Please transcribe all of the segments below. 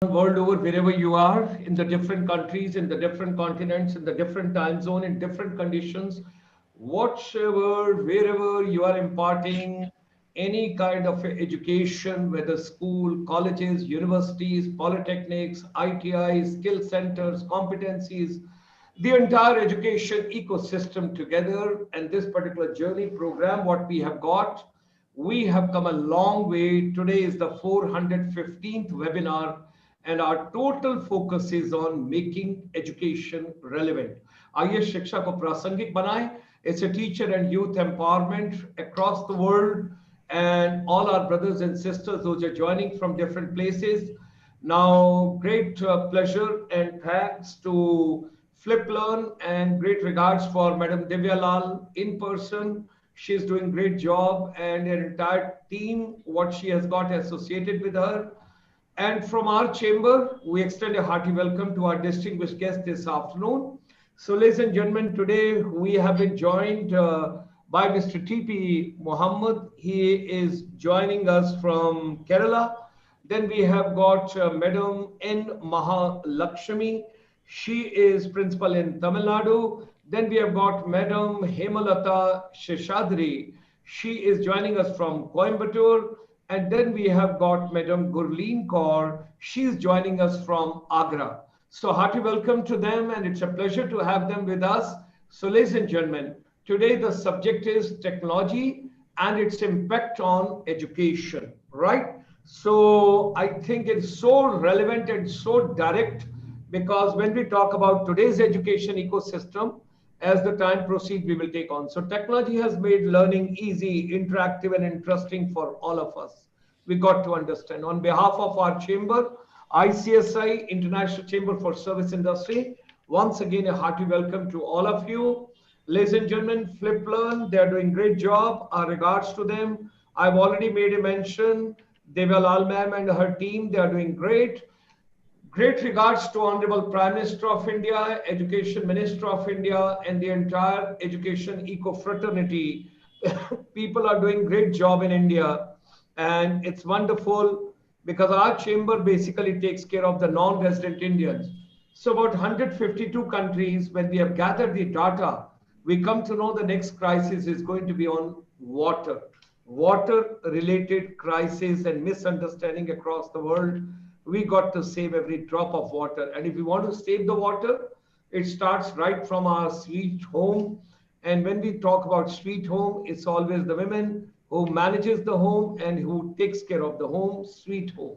world over, wherever you are, in the different countries, in the different continents, in the different time zone, in different conditions, whatsoever, wherever you are imparting any kind of education, whether school, colleges, universities, polytechnics, ITIs, skill centers, competencies, the entire education ecosystem together. And this particular journey program, what we have got, we have come a long way. Today is the 415th webinar, and our total focus is on making education relevant. आइए शिक्षा को प्रासंगिक बनाएं. It's a teacher and youth empowerment across the world, and all our brothers and sisters, those are joining from different places. Now, great pleasure and thanks to Flip Learn, and great regards for Madam Divya Lal in person. She's doing great job, and her entire team, what she has got associated with her. And from our chamber, we extend a hearty welcome to our distinguished guest this afternoon. So, ladies and gentlemen, today we have been joined by Mr. T.P. Muhammed. He is joining us from Kerala. Then we have got Madam N. Mahalakshmi. She is principal in Tamil Nadu. Then we have got Madam Hemalatha Seshadri. She is joining us from Coimbatore. And then we have got Madam Gurleen Kaur. She is joining us from Agra. So hearty welcome to them, and it's a pleasure to have them with us. So ladies and gentlemen, today the subject is technology and its impact on education, right? So I think it's so relevant and so direct, because when we talk about today's education ecosystem, as the time proceeds, we will take on. So technology has made learning easy, interactive, and interesting for all of us. We got to understand. On behalf of our chamber, ICSI, International Chamber for Service Industry, once again, a hearty welcome to all of you. Ladies and gentlemen, Flip Learn, they're doing great job. Our regards to them. I've already made a mention. Devya Lal ma'am and her team, they are doing great. Great regards to Honorable Prime Minister of India, Education Minister of India, and the entire education eco-fraternity. People are doing great job in India, and it's wonderful because our chamber basically takes care of the non-resident Indians. So about 152 countries, when we have gathered the data, we come to know the next crisis is going to be on water. Water-related crisis and misunderstanding across the world. We got to save every drop of water. And if we want to save the water, it starts right from our sweet home. And when we talk about sweet home, it's always the women who manages the home and who takes care of the home, sweet home.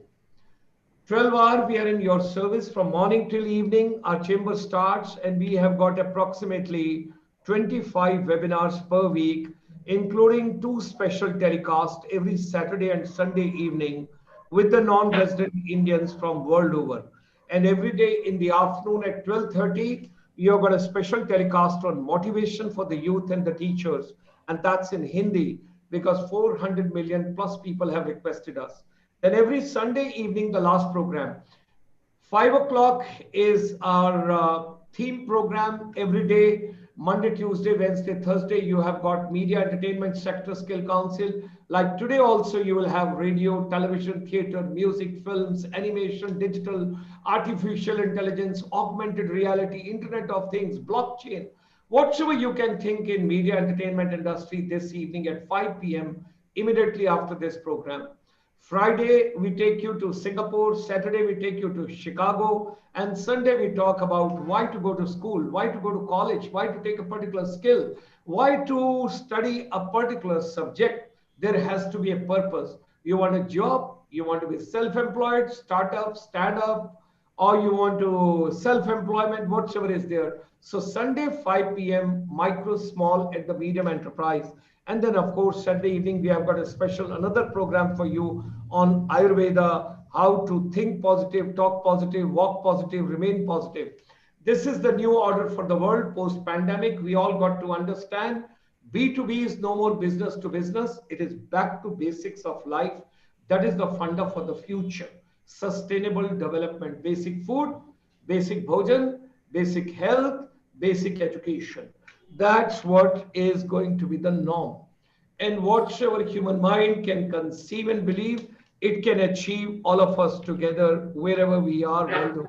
12 hours, we are in your service from morning till evening. Our chamber starts, and we have got approximately 25 webinars per week, including 2 special telecasts every Saturday and Sunday evening with the non-resident Indians from world over. And every day in the afternoon at 12:30, you have got a special telecast on motivation for the youth and the teachers. And that's in Hindi, because 400 million plus people have requested us. Then every Sunday evening, the last program, 5 o'clock is our theme program every day. Monday, Tuesday, Wednesday, Thursday, you have got Media Entertainment Sector Skill Council. Like today also, you will have radio, television, theater, music, films, animation, digital, artificial intelligence, augmented reality, Internet of Things, blockchain, whatsoever you can think in media entertainment industry this evening at 5 p.m. immediately after this program. Friday, we take you to Singapore. Saturday, we take you to Chicago. And Sunday, we talk about why to go to school, why to go to college, why to take a particular skill, why to study a particular subject. There has to be a purpose. You want a job, you want to be self-employed, startup, stand-up, or you want to self-employment, whatsoever is there. So Sunday, 5 p.m., micro, small, and the medium enterprise. And then, of course, Sunday evening, we have got a special, another program for you on Ayurveda, how to think positive, talk positive, walk positive, remain positive. This is the new order for the world post-pandemic. We all got to understand B2B is no more business to business. It is back to basics of life. That is the funda for the future. Sustainable development, basic food, basic bhojan, basic health, basic education. That's what is going to be the norm. And whatsoever human mind can conceive and believe, it can achieve all of us together wherever we are worldwide.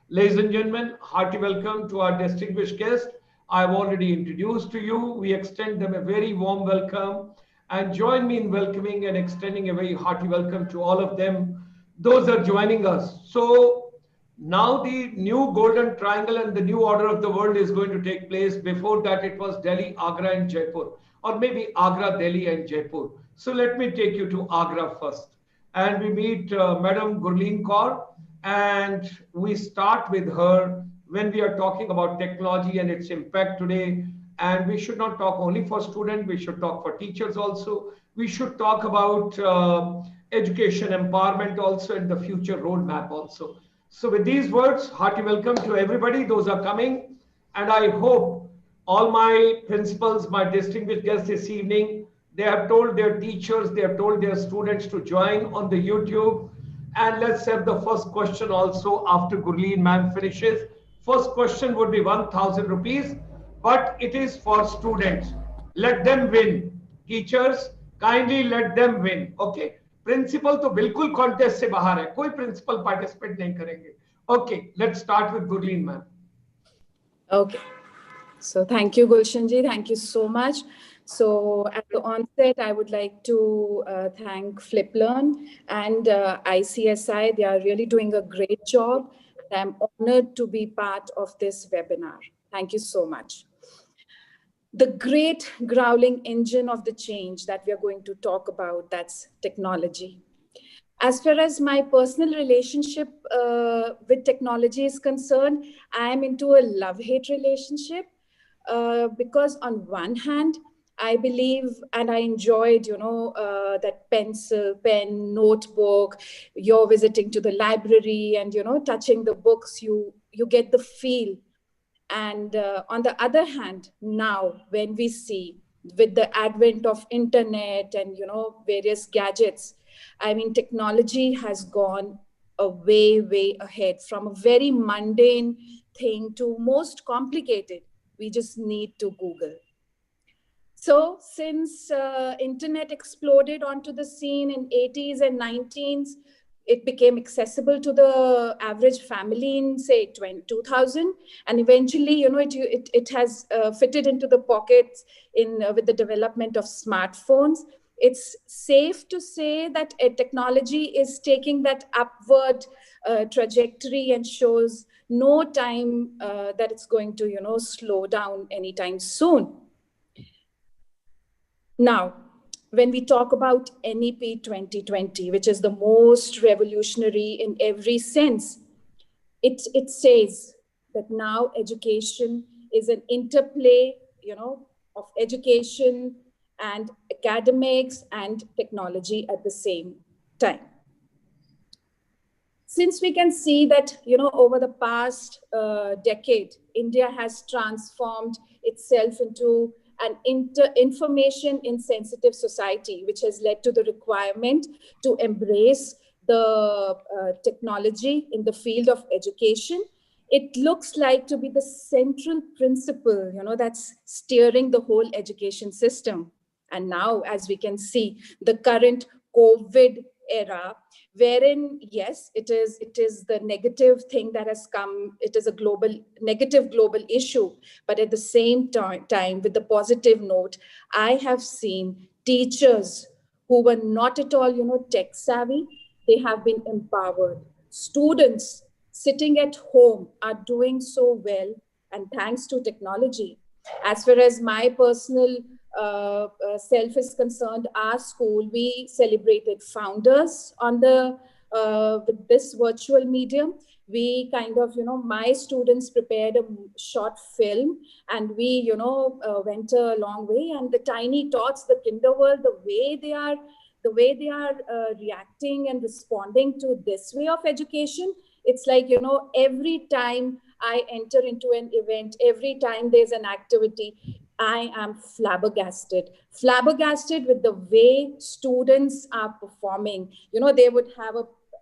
Ladies and gentlemen, hearty welcome to our distinguished guest. I've already introduced to you. We extend them a very warm welcome and join me in welcoming and extending a very hearty welcome to all of them. Those are joining us. So now the new golden triangle and the new order of the world is going to take place. Before that, it was Delhi, Agra, and Jaipur, or maybe Agra, Delhi, and Jaipur. So let me take you to Agra first. And we meet Madam Gurleen Kaur, and we start with her when we are talking about technology and its impact today. And we should not talk only for students, we should talk for teachers also. We should talk about education empowerment also and the future roadmap also. So with these words, hearty welcome to everybody, those are coming. And I hope all my principals, my distinguished guests this evening, they have told their teachers, they have told their students to join on the YouTube. And let's have the first question also after Gurleen ma'am finishes. First question would be 1,000 rupees, but it is for students. Let them win. Teachers, kindly let them win. Okay. Principal तो बिल्कुल contest से बाहर है, कोई principal participate नहीं करेंगे. Okay, let's start with Gurleen ma'am. Okay, so thank you, Gulshan ji. Thank you so much. So at the onset, I would like to thank FlipLearn and ICSI. They are really doing a great job. I'm honored to be part of this webinar. Thank you so much. The great growling engine of the change that we are going to talk about, that's technology. As far as my personal relationship with technology is concerned, I am into a love-hate relationship because on one hand, I believe and I enjoyed, that pencil, pen, notebook, you're visiting to the library and, touching the books, you get the feel. And on the other hand, now when we see with the advent of internet and, various gadgets, I mean, technology has gone a way ahead from a very mundane thing to most complicated. We just need to Google. So since internet exploded onto the scene in 80s and 90s, it became accessible to the average family in, say, 2000. And eventually, it has fitted into the pockets with the development of smartphones. It's safe to say that technology is taking that upward trajectory and shows no time that it's going to, slow down anytime soon. Now, when we talk about NEP 2020, which is the most revolutionary in every sense, it says that now education is an interplay, of education and academics and technology at the same time. Since we can see that, over the past decade, India has transformed itself into an information insensitive society, which has led to the requirement to embrace the technology in the field of education. It looks like to be the central principle, that's steering the whole education system. And now, as we can see, the current COVID era, wherein, yes, it is the negative thing that has come. It is a negative global issue. But at the same time, with the positive note, I have seen teachers who were not at all, tech savvy. They have been empowered. Students sitting at home are doing so well, and thanks to technology. As far as my personal self is concerned, our school, we celebrated founders on with this virtual medium. We kind of, my students prepared a short film, and we, went a long way. And the tiny tots, the kinder world, the way they are reacting and responding to this way of education, it's like, every time I enter into an event, every time there's an activity, I am flabbergasted with the way students are performing.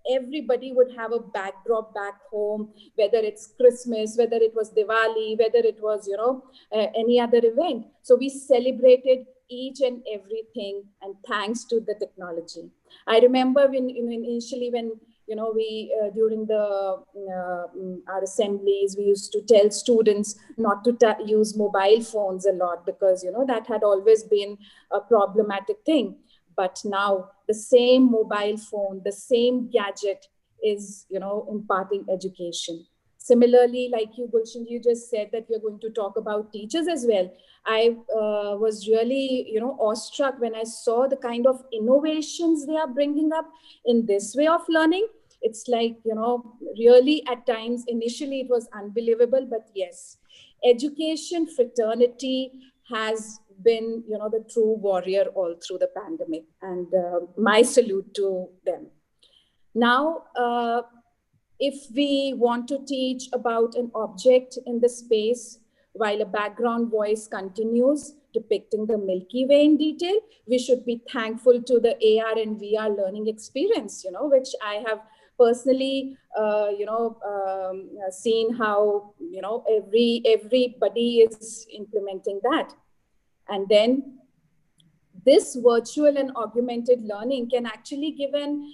Everybody would have a backdrop back home, whether it's Christmas, whether it was Diwali, whether it was, any other event. So we celebrated each and everything, and thanks to the technology. I remember when initially when we during the our assemblies, we used to tell students not to use mobile phones a lot, because that had always been a problematic thing. But now the same mobile phone, the same gadget is imparting education. Similarly, like you, Gulshan, you just said that we're going to talk about teachers as well. I was really, awestruck when I saw the kind of innovations they are bringing up in this way of learning. It's like, really at times, initially it was unbelievable, but yes, education fraternity has been, the true warrior all through the pandemic, and my salute to them. Now, if we want to teach about an object in the space while a background voice continues depicting the Milky Way in detail, we should be thankful to the AR and VR learning experience, which I have personally, seen how, everybody is implementing that. And then this virtual and augmented learning can actually give an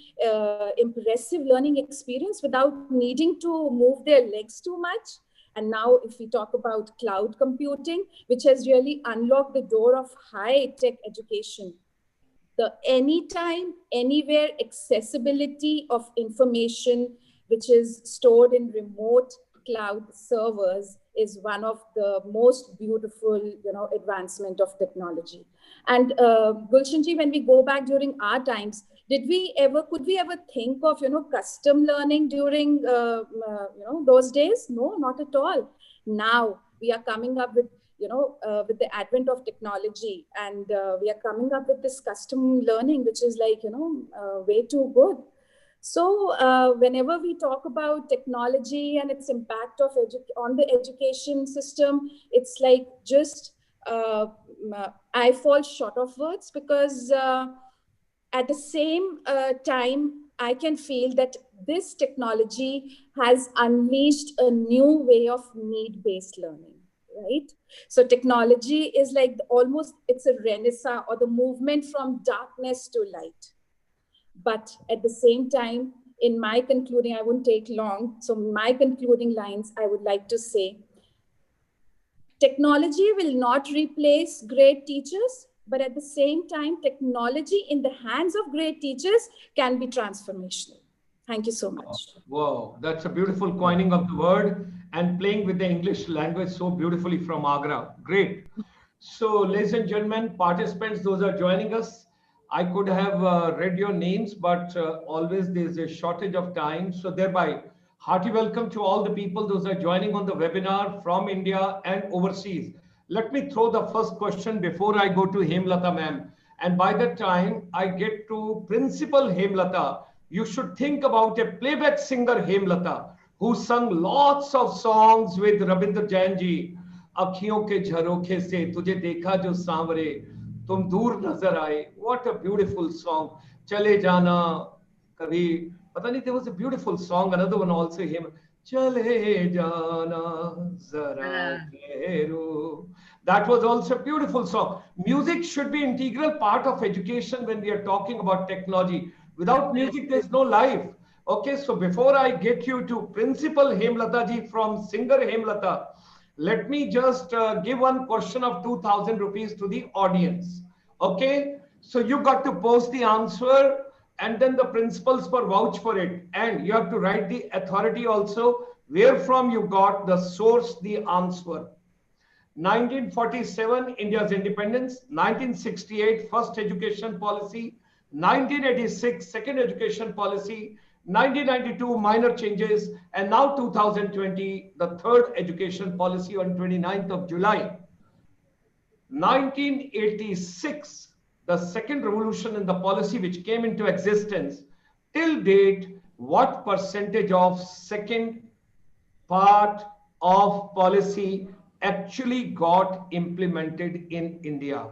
impressive learning experience without needing to move their legs too much. And now if we talk about cloud computing, which has really unlocked the door of high-tech education, the anytime, anywhere accessibility of information, which is stored in remote cloud servers, is one of the most beautiful, advancement of technology. And Gulshanji, when we go back during our times, could we ever think of, custom learning during, those days? No, not at all. Now we are coming up with, with the advent of technology, and we are coming up with this custom learning, which is like, way too good. So whenever we talk about technology and its impact on the education system, it's like just, I fall short of words, because at the same time, I can feel that this technology has unleashed a new way of need-based learning, right? So technology is like it's a renaissance, or the movement from darkness to light. But at the same time, in my concluding, I won't take long. So my concluding lines, I would like to say, technology will not replace great teachers, but at the same time, technology in the hands of great teachers can be transformational. Thank you so much. Wow, that's a beautiful coining of the word and playing with the English language so beautifully from Agra. Great. So, ladies and gentlemen, participants, those are joining us, I could have read your names, but always there's a shortage of time. So thereby, hearty welcome to all the people those are joining on the webinar from India and overseas. Let me throw the first question before I go to Hemalatha ma'am. And by the time I get to Principal Hemalatha, you should think about a playback singer Hemalatha, who sung lots of songs with Ragendra Jain ji. Akhiyon ke jharokhe se tujhe dekha jo saamre, tum dur nazar aaye. What a beautiful song. Chale jana kabhi, pata nahi, there was a beautiful song, another one also, him. Chale jana zara kehro. That was also a beautiful song. Music should be an integral part of education when we are talking about technology. Without music, there's no life. Okay, so before I get you to Principal Hemalatha ji from Singer Hemalatha, let me just give one question of 2,000 rupees to the audience. Okay, so you got to post the answer, and then the principals for vouch for it. And you have to write the authority also, where from you got the source, the answer. 1947, India's independence. 1968, first education policy. 1986, second education policy. 1992, minor changes. And now 2020, the third education policy on 29th of July. 1986, the second revolution in the policy which came into existence. Till date, what percentage of second part of policy actually got implemented in India?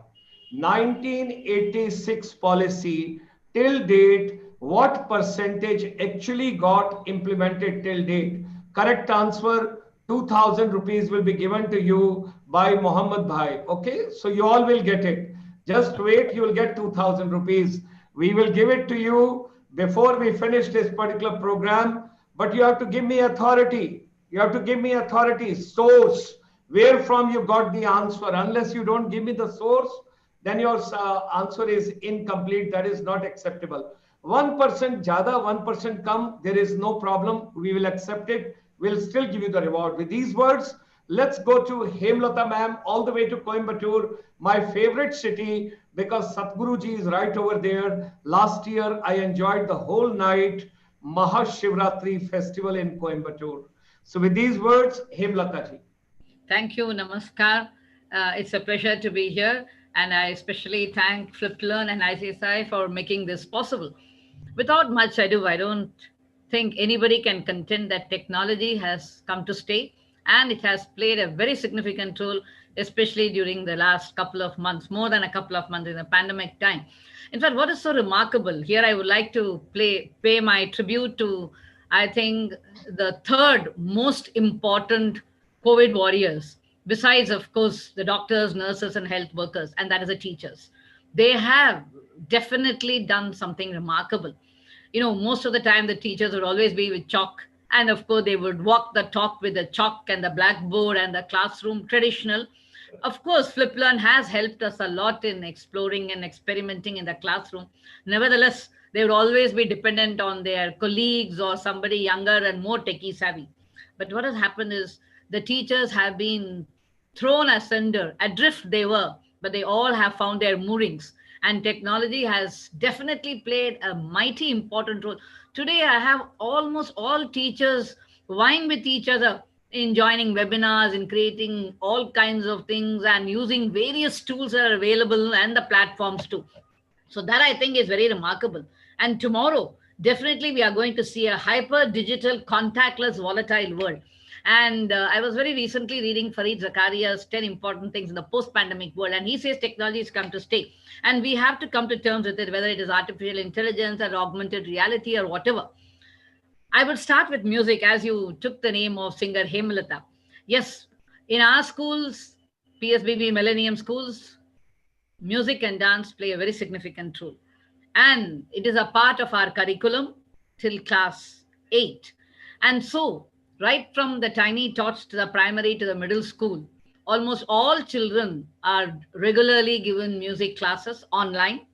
1986 policy, till date, what percentage actually got implemented till date? Correct answer, 2,000 rupees will be given to you by Muhammed Bhai. Okay, so you all will get it. Just wait, you will get 2,000 rupees. We will give it to you before we finish this particular program, but you have to give me authority. You have to give me authority, source, where from you got the answer. Unless you don't give me the source, then your answer is incomplete. That is not acceptable. 1% jada, 1% come, there is no problem. We will accept it. We'll still give you the reward. With these words, let's go to Hemalatha ma'am, all the way to Coimbatore, my favorite city, because Satguru ji is right over there. Last year, I enjoyed the whole night Mahashivratri festival in Coimbatore. So with these words, Hemalatha ji. Thank you, Namaskar. It's a pleasure to be here, and I especially thank FlipLearn and ICSI for making this possible. Without much ado, I don't think anybody can contend that technology has come to stay, and it has played a very significant role, especially during the last couple of months, more than a couple of months in the pandemic time. In fact, what is so remarkable here, I would like to pay my tribute to, I think, the third most important COVID warriors, besides, of course, the doctors, nurses, and health workers, and that is the teachers. They have definitely done something remarkable. Most of the time the teachers would always be with chalk. And of course, they would walk the talk with the chalk and the blackboard and the classroom traditional. Of course, FlipLearn has helped us a lot in exploring and experimenting in the classroom. Nevertheless, they would always be dependent on their colleagues or somebody younger and more techie savvy. But what has happened is the teachers have been thrown asunder, adrift they were, but they all have found their moorings. And technology has definitely played a mighty important role. Today, I have almost all teachers vying with each other in joining webinars, in creating all kinds of things, and using various tools that are available and the platforms too. So that I think is very remarkable. And tomorrow, definitely we are going to see a hyper digital, contactless, volatile world. And I was very recently reading Fareed Zakaria's 10 important things in the post-pandemic world. And he says technology has come to stay. And we have to come to terms with it, whether it is artificial intelligence or augmented reality or whatever. I would start with music, as you took the name of singer Hemalatha. Yes, in our schools, PSBB Millennium schools, music and dance play a very significant role. And it is a part of our curriculum till class 8. And so, right from the tiny tots to the primary to the middle school, almost all children are regularly given music classes online,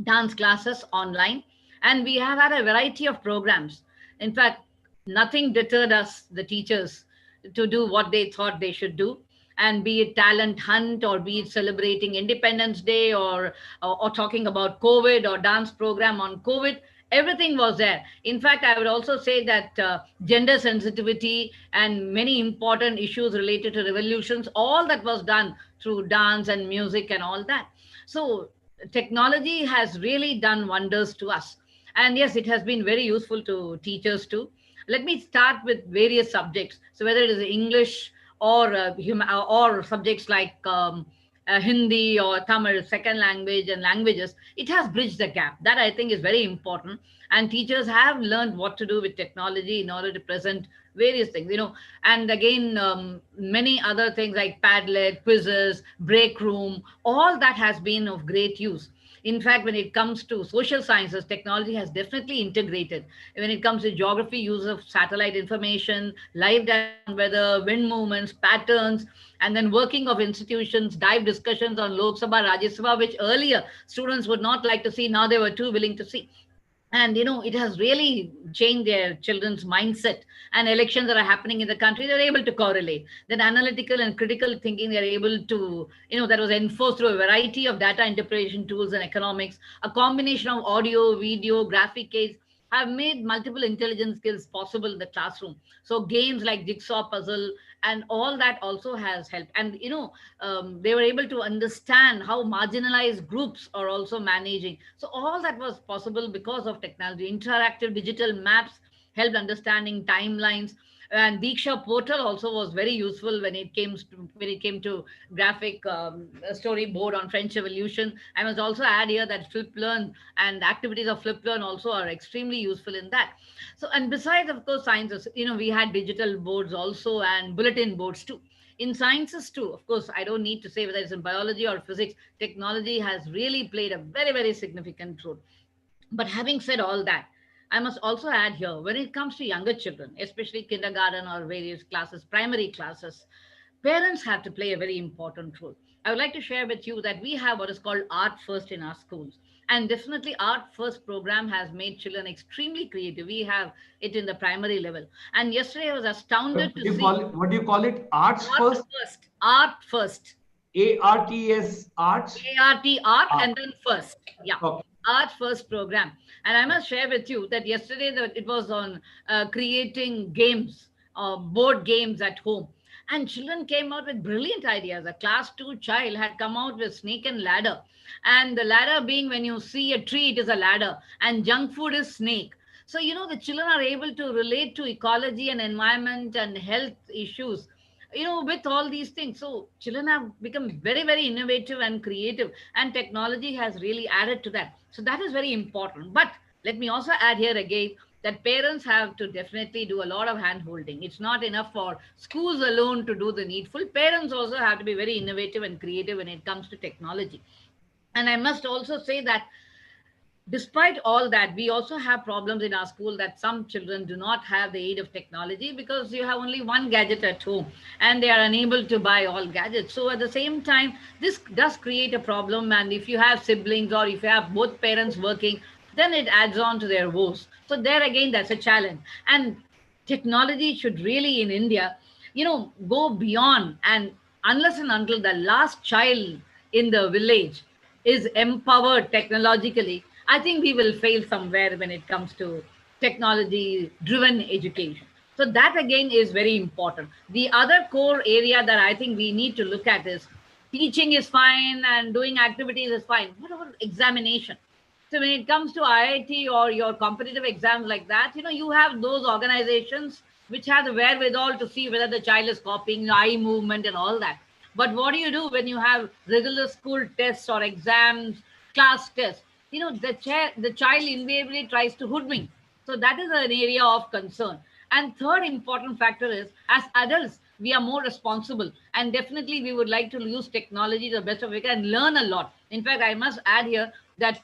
dance classes online, and we have had a variety of programs. In fact, nothing deterred us, the teachers, to do what they thought they should do. And be it talent hunt, or be it celebrating Independence Day, or talking about COVID, or dance program on COVID, everything was there. In fact, I would also say that gender sensitivity and many important issues related to revolutions, all that was done through dance and music and all that. So technology has really done wonders to us. And yes, it has been very useful to teachers too. Let me start with various subjects. So whether it is English or subjects like Hindi or Tamil, second language, and languages, it has bridged the gap. That I think is very important. And teachers have learned what to do with technology in order to present various things, and again, many other things like Padlet, quizzes, break room, all that has been of great use. In fact, when it comes to social sciences, technology has definitely integrated. When it comes to geography, use of satellite information, live data on weather, wind movements, patterns, and then working of institutions, dive discussions on Lok Sabha, Rajya Sabha, which earlier students would not like to see, now they were too willing to see. And it has really changed their children's mindset. And elections that are happening in the country, they're able to correlate that analytical and critical thinking. They're able to, that was enforced through a variety of data interpretation tools and economics. A combination of audio, video, graphic aids have made multiple intelligence skills possible in the classroom. So games like jigsaw puzzle and all that also has helped. And they were able to understand how marginalized groups are also managing. So all that was possible because of technology. Interactive digital maps helped understanding timelines. And Diksha portal also was very useful when it came to graphic storyboard on French Revolution. I must also add here that Flip Learn and activities of Flip Learn also are extremely useful in that. So, and besides, of course, sciences, we had digital boards also and bulletin boards too. In sciences too, of course, I don't need to say whether it's in biology or physics, technology has really played a very, very significant role. But having said all that, I must also add here, when it comes to younger children, especially kindergarten or various classes, primary classes, parents have to play a very important role. I would like to share with you that we have what is called Art First in our schools. And definitely, Art First program has made children extremely creative. We have it in the primary level. And yesterday I was astounded to see What do you call it? Arts Art first? First, Art First. ARTS, arts? Art Art. and then first. Yeah. Okay. Art First program. And I must share with you that yesterday it was on creating games, board games at home. And children came out with brilliant ideas. A class 2 child had come out with snake and ladder. And the ladder being, when you see a tree, it is a ladder. And junk food is snake. So, the children are able to relate to ecology and environment and health issues, with all these things. So children have become very, very innovative and creative, and technology has really added to that. So that is very important. But let me also add here again that parents have to definitely do a lot of hand holding. It's not enough for schools alone to do the needful. Parents also have to be very innovative and creative when it comes to technology. And I must also say that despite all that, we also have problems in our school that some children do not have the aid of technology because you have only one gadget at home and they are unable to buy all gadgets. So at the same time, this does create a problem. And if you have siblings or if you have both parents working, then it adds on to their woes. So there again, that's a challenge. And technology should really in India, go beyond, and unless and until the last child in the village is empowered technologically, I think we will fail somewhere when it comes to technology driven education. So that again is very important. The other core area that I think we need to look at is teaching is fine and doing activities is fine. What about examination? So when it comes to IIT or your competitive exams like that, you have those organizations which have the wherewithal to see whether the child is copying, eye movement and all that. But what do you do when you have regular school tests or exams, class tests? The child invariably tries to hoodwink. So that is an area of concern. And third important factor is, as adults, we are more responsible. And definitely we would like to use technology to the best of we can and learn a lot. In fact, I must add here that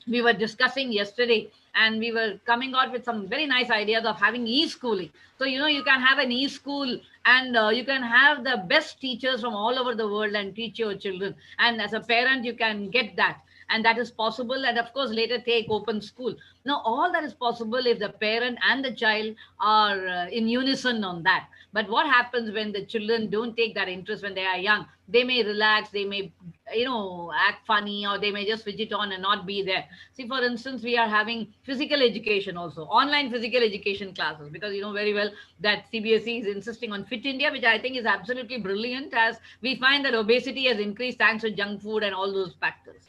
we were discussing yesterday and we were coming out with some very nice ideas of having e-schooling. So, you can have an e-school and you can have the best teachers from all over the world and teach your children. And as a parent, you can get that. And that is possible. And of course, later take open school. Now, all that is possible if the parent and the child are in unison on that. But what happens when the children don't take that interest when they are young? They may relax, they may, act funny, or they may just fidget on and not be there. See, for instance, we are having physical education also, online physical education classes, because you know very well that CBSE is insisting on Fit India, which I think is absolutely brilliant, as we find that obesity has increased thanks to junk food and all those factors.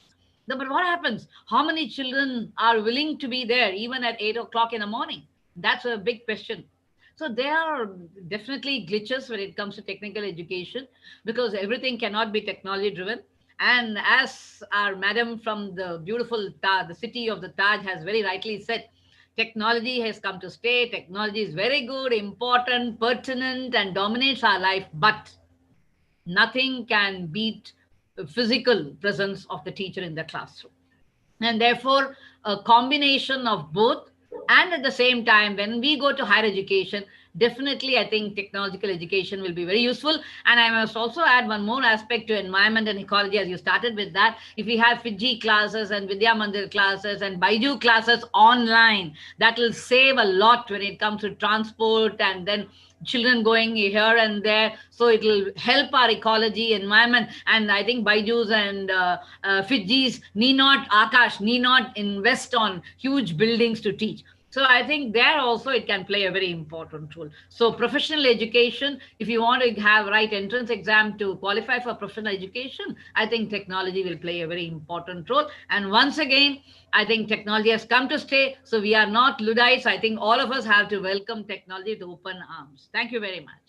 No, but what happens? How many children are willing to be there even at 8 o'clock in the morning? That's a big question. So there are definitely glitches when it comes to technical education because everything cannot be technology driven. And as our madam from the beautiful Taj, the city of the Taj, has very rightly said, technology has come to stay. Technology is very good, important, pertinent, and dominates our life. But nothing can beat the physical presence of the teacher in the classroom. And therefore, a combination of both. And at the same time, when we go to higher education, definitely I think technological education will be very useful. And I must also add one more aspect to environment and ecology, as you started with that. If we have Fiji classes and Vidya Mandir classes and Baiju classes online, that will save a lot when it comes to transport and then children going here and there. So it will help our ecology, environment. And I think Baijus and Fijis need not, Akash, need not invest on huge buildings to teach. So I think there also it can play a very important role. So professional education, if you want to have right entrance exam to qualify for professional education, I think technology will play a very important role. And once again, I think technology has come to stay. So we are not Luddites. I think all of us have to welcome technology with open arms. Thank you very much.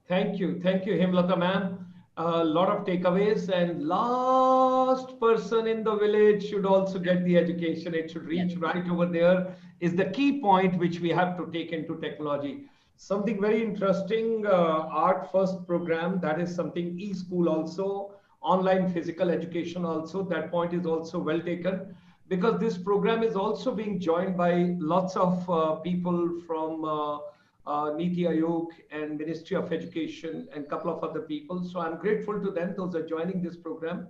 Thank you, Hemalatha ma'am. A lot of takeaways, and last person in the village should also get the education. It should reach Yes. right over there is the key point which we have to take into technology. Something very interesting, art first program, that is something e-school also, online physical education also, that point is also well taken, because this program is also being joined by lots of people from Niti Aayog and Ministry of Education and a couple of other people. So I'm grateful to them, those are joining this program.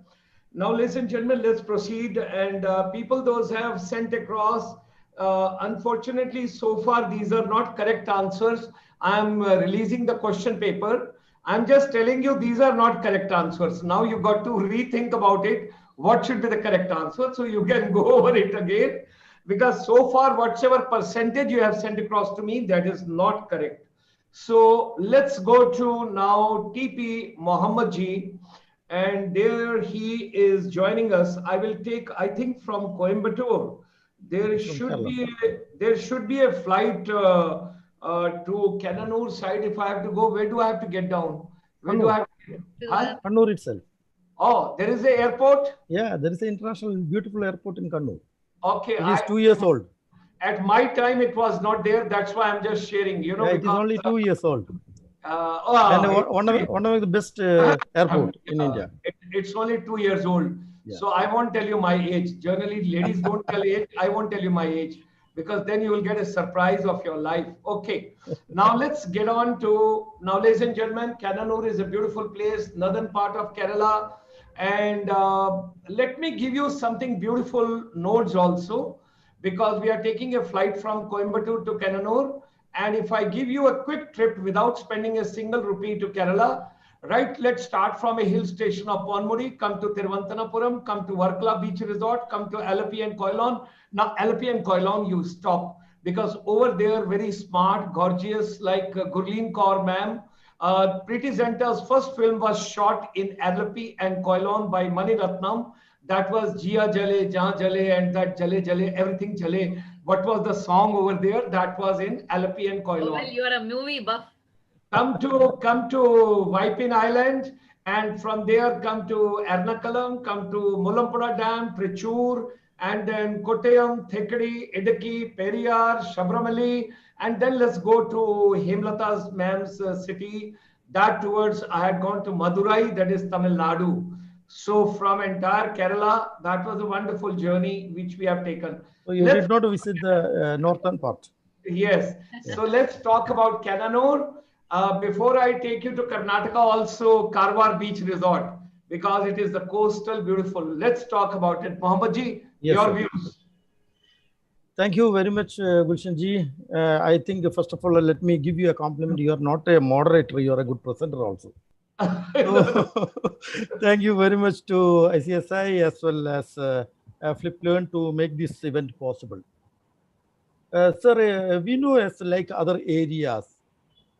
Now, ladies and gentlemen, let's proceed. And people, those have sent across, unfortunately, so far, these are not correct answers. I'm releasing the question paper. I'm just telling you, these are not correct answers. Now you've got to rethink about it. What should be the correct answer? So you can go over it again, because so far, whatever percentage you have sent across to me, that is not correct. So let's go to now TP Muhammed ji, and there he is joining us. I will take, I think, from Coimbatore. There should be a flight to Kannur side. If I have to go, where do I have to get down? Where do I have to get? Huh? Kannur itself. Oh, there is an airport? Yeah, there is an international beautiful airport in Kannur. Okay. It is 2 years old. At my time, it was not there. That's why I'm just sharing, you know. Yeah, because, it is only 2 years old. And one of the best airport in India. It's only 2 years old. Yeah. So I won't tell you my age. Generally, ladies don't tell age. I won't tell you my age, because then you will get a surprise of your life. Okay. Now let's get on to, now ladies and gentlemen, Kannur is a beautiful place, northern part of Kerala. And let me give you something beautiful notes also, because we are taking a flight from Coimbatore to Kannur. And if I give you a quick trip without spending a single rupee to Kerala, right, let's start from a hill station of Ponmudi, come to Tiruvantanapuram, come to Varkala Beach Resort, come to Alleppey and Koilon. Now, Alleppey and Koilon, you stop, because over there, very smart, gorgeous, like Gurleen Kaur ma'am. Preeti Zinta's first film was shot in Alleppey and Koilon by Mani Ratnam. That was Jia Jale, Jaan Jale, and that Jale Jale, everything Jale. What was the song over there? That was in Alleppey and Koilon. Oh, well, you are a movie buff. Come to Waipin Island, and from there come to Ernakulam, come to Mulampura Dam, Trichur, and then Kottayam, Thekadi, Idukki, Periyar, Shabramali, and then let's go to Hemalatha's ma'am's city. That towards, I had gone to Madurai, that is Tamil Nadu. So from entire Kerala, that was a wonderful journey which we have taken. So you did not visit the northern part. Yes. So let's talk about Kannur. Before I take you to Karnataka, also Karwar Beach Resort, because it is the coastal beautiful. Let's talk about it. Muhammed ji, Yes, your sir. views. Thank you very much, Gulshan ji. I think first of all, let me give you a compliment. You are not a moderator, you are a good presenter also. So, thank you very much to ICSI as well as FlipLearn to make this event possible. Sir, we know as like other areas,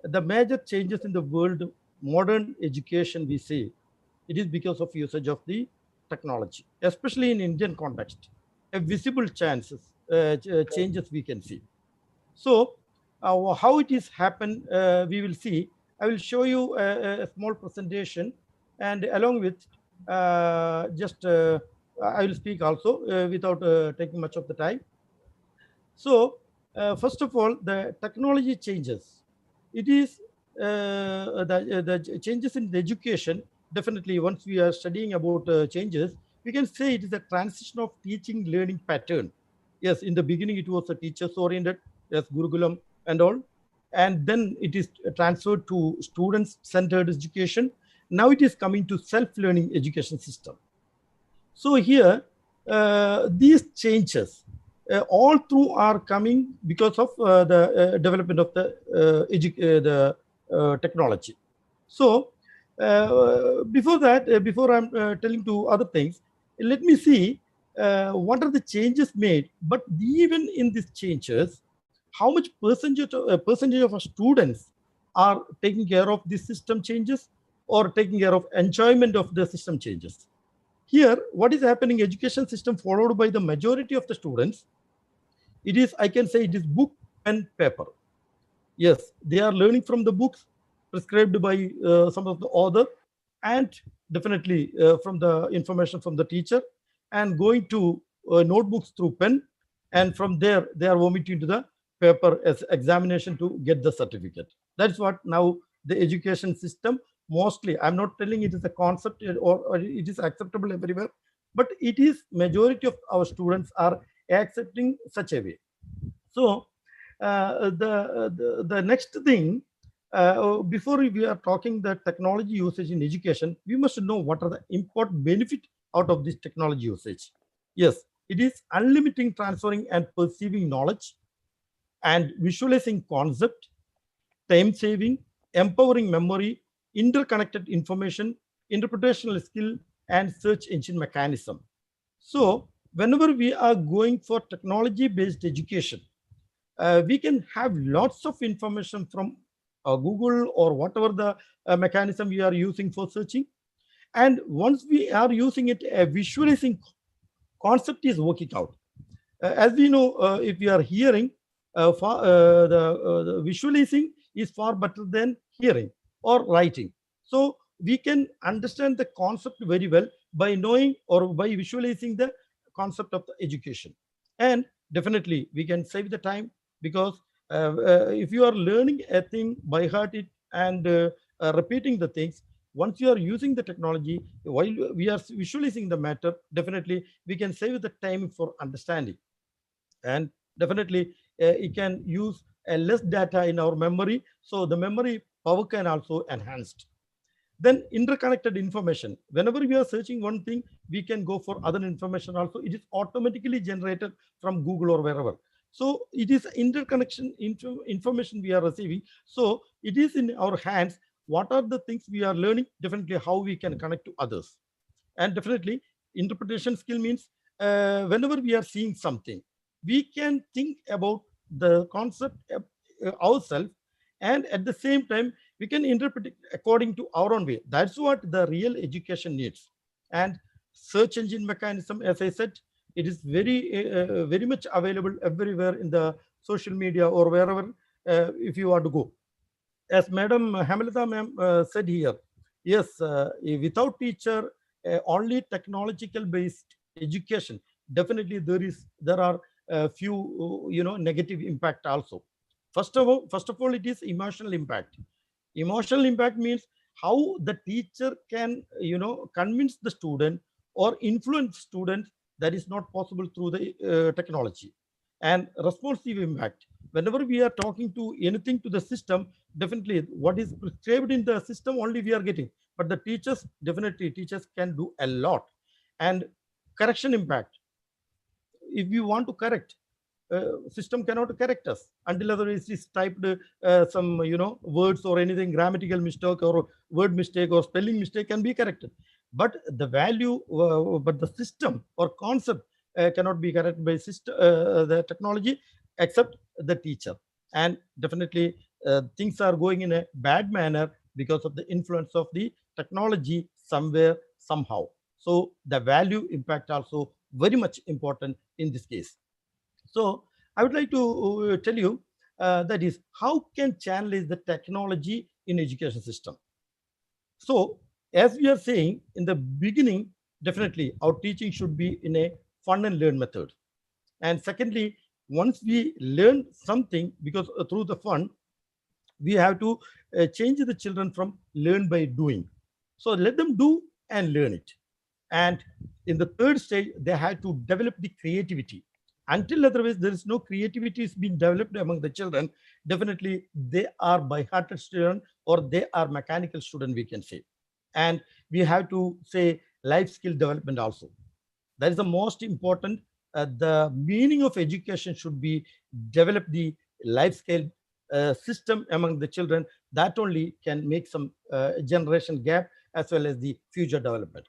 the major changes in the world, modern education, we see, it is because of usage of the technology, especially in Indian context. A visible changes, changes we can see. So, how it is happen, we will see. I will show you a small presentation, and along with I will speak also without taking much of the time. So, first of all, the technology changes. It is the changes in the education. Definitely, once we are studying about changes, we can say it is a transition of teaching learning pattern. Yes, in the beginning, it was a teachers oriented, yes, Gurukulam and all. And then it is transferred to student-centered education. Now it is coming to self-learning education system. So here, these changes all through are coming because of the development of the technology. So before that, before I'm telling to other things, let me see what are the changes made. But even in these changes, how much percentage of our students are taking care of the system changes or taking care of enjoyment of the system changes. Here, what is happening, education system followed by the majority of the students, it is, I can say it is book, pen, paper. Yes, they are learning from the books prescribed by some of the author, and definitely from the information from the teacher, and going to notebooks through pen, and from there they are vomiting to the paper as examination to get the certificate. That's what now the education system mostly. I'm not telling it is a concept or it is acceptable everywhere, but it is majority of our students are accepting such a way. So the next thing, before we are talking the technology usage in education, we must know what are the important benefit out of this technology usage. Yes, it is unlimited transferring and perceiving knowledge and visualizing concept, time saving, empowering memory, interconnected information, interpretational skill, and search engine mechanism. So whenever we are going for technology based education, we can have lots of information from Google or whatever the mechanism we are using for searching. And once we are using it, a visualizing concept is working out. As we know, if we are hearing, the visualizing is far better than hearing or writing. So we can understand the concept very well by knowing or by visualizing the concept of the education. And definitely we can save the time, because if you are learning a thing by heart it and repeating the things, once you are using the technology while we are visualizing the matter, definitely we can save the time for understanding. And definitely it can use less data in our memory, so the memory power can also enhanced. Then interconnected information, whenever we are searching one thing, we can go for other information also. It is automatically generated from Google or wherever. So it is interconnection information we are receiving. So it is in our hands. What are the things we are learning? Definitely how we can connect to others. And definitely interpretation skill means whenever we are seeing something, we can think about the concept ourselves, and at the same time we can interpret it according to our own way. That's what the real education needs. And search engine mechanism, as I said, it is very much available everywhere in the social media or wherever if you want to go. As Madam Hemalatha ma'am said here, yes, without teacher, only technological based education, definitely there are a few negative impact also. First of all, it is emotional impact. Emotional impact means how the teacher can convince the student or influence students, that is not possible through the technology. And responsive impact, whenever we are talking to anything to the system, definitely what is prescribed in the system only we are getting, but the teachers, definitely teachers can do a lot. And correction impact, if we want to correct, system cannot correct us until otherwise is typed some words or anything, grammatical mistake or word mistake or spelling mistake can be corrected, but the value but the system or concept cannot be corrected by the technology except the teacher. And definitely things are going in a bad manner because of the influence of the technology somewhere somehow. So the value impact also very much important in this case. So I would like to tell you that is how can channelize the technology in education system. So as we are saying in the beginning, definitely our teaching should be in a fun and learn method. And secondly, once we learn something, because through the fun, we have to change the children from learn by doing. So let them do and learn it. And in the third stage, they have to develop the creativity. Until otherwise there is no creativity is being developed among the children, definitely they are by-hearted student or they are mechanical student, we can say. And we have to say life skill development also. That is the most important. The meaning of education should be develop the life skill system among the children. That only can make some generation gap as well as the future development.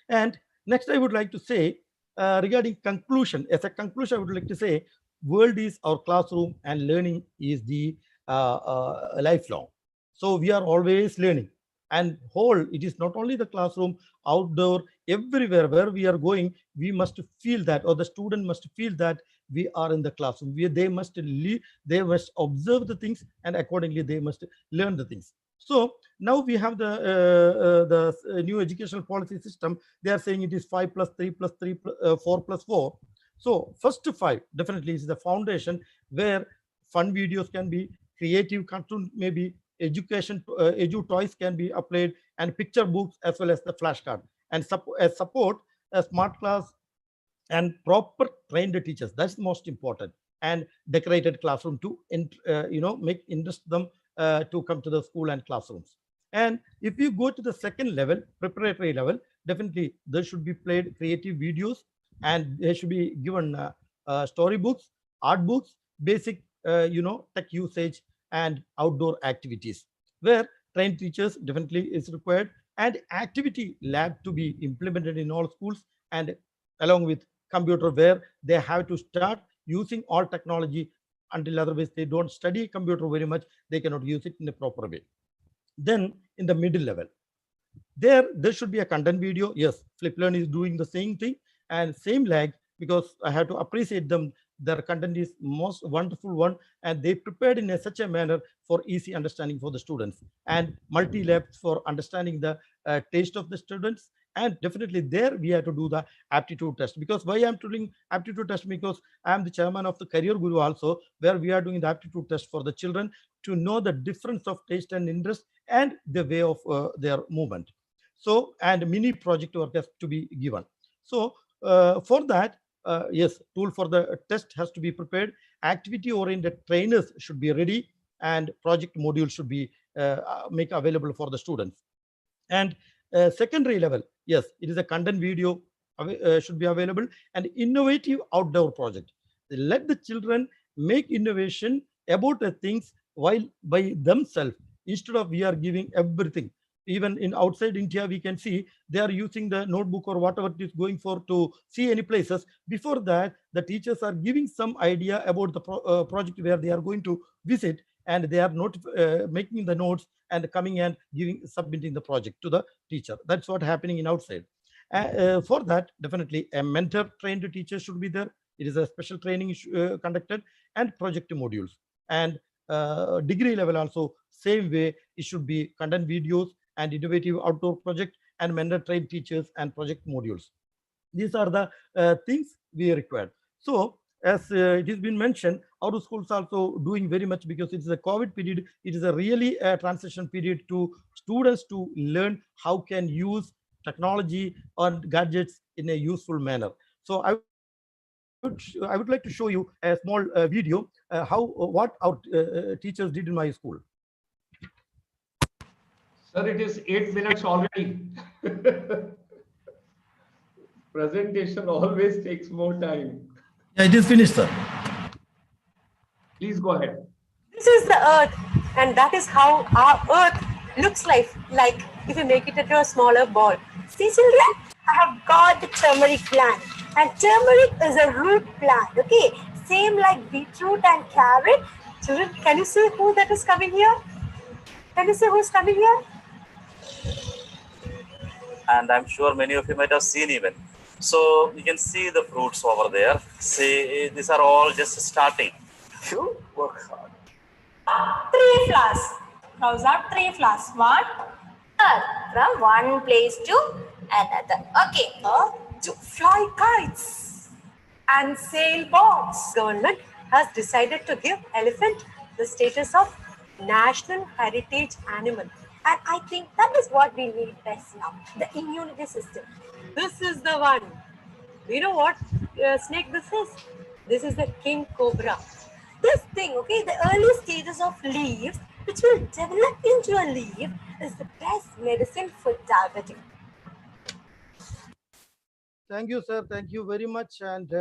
And next I would like to say regarding conclusion. As a conclusion, I would like to say world is our classroom and learning is the lifelong. So we are always learning. And whole, it is not only the classroom, outdoor, everywhere where we are going, we must feel that, or the student must feel that we are in the classroom. They must lead, they must observe the things, and accordingly they must learn the things. So now we have the new educational policy system. They are saying it is 5 plus 3 plus 3 4 plus 4. So first 5 definitely is the foundation, where fun videos can be, creative cartoon maybe, education edu toys can be applied, and picture books as well as the flashcard, and as support a smart class and proper trained teachers. That's the most important. And decorated classroom to make interest them to come to the school and classrooms. And if you go to the second level, preparatory level, definitely there should be played creative videos, and they should be given storybooks, art books, basic tech usage, and outdoor activities, where trained teachers definitely is required, and activity lab to be implemented in all schools, and along with computer, where they have to start using all technology. Until otherwise they don't study computer very much, they cannot use it in a proper way. Then in the middle level, there should be a content video. Yes, FlipLearn is doing the same thing and same lag, because I have to appreciate them. Their content is most wonderful one, and they prepared in such a manner for easy understanding for the students, and multi-labs for understanding the taste of the students. And definitely there we have to do the aptitude test. Because why I'm doing aptitude test? Because I am the chairman of the Career Guru also, where we are doing the aptitude test for the children to know the difference of taste and interest and the way of their movement. So, and mini project work has to be given. So for that, yes, tool for the test has to be prepared. Activity oriented trainers should be ready, and project module should be make available for the students. And secondary level, yes, it is a content video should be available, and innovative outdoor project. Let the children make innovation about the things while by themselves, instead of we are giving everything. Even in outside India, we can see they are using the notebook or whatever it is going for to see any places. Before that, the teachers are giving some idea about the project where they are going to visit, and they are not making the notes and coming and giving submitting the project to the teacher. That's what happening in outside. For that, definitely a mentor trained teacher should be there. It is a special training conducted, and project modules. And degree level also same way, it should be content videos and innovative outdoor project, and mentor trained teachers and project modules. These are the things we require. So as it has been mentioned, our schools also doing very much, because it is a COVID period. It is a really a transition period to students to learn how can use technology or gadgets in a useful manner. So I would like to show you a small video how what our teachers did in my school. Sir, it is 8 minutes already. Presentation always takes more time. Yeah, it is finished, sir. Please go ahead. This is the earth, and that is how our earth looks like if you make it into a smaller ball. See, children, I have got the turmeric plant, and turmeric is a root plant, okay? Same like beetroot and carrot. Children, can you see who that is coming here? Can you see who's coming here? And I'm sure many of you might have seen even. So you can see the fruits over there. See, these are all just starting. You work hard. 3 flowers. Those are 3 flowers. One. From one place to another. Okay. To fly kites and sail boats. Government has decided to give elephant the status of national heritage animal. And I think that is what we need best now, the immunity system. This is the one. Do you know what snake this is? This is the king cobra. This thing, okay, the early stages of leaves, which will develop into a leaf, is the best medicine for diabetes. Thank you, sir. Thank you very much. And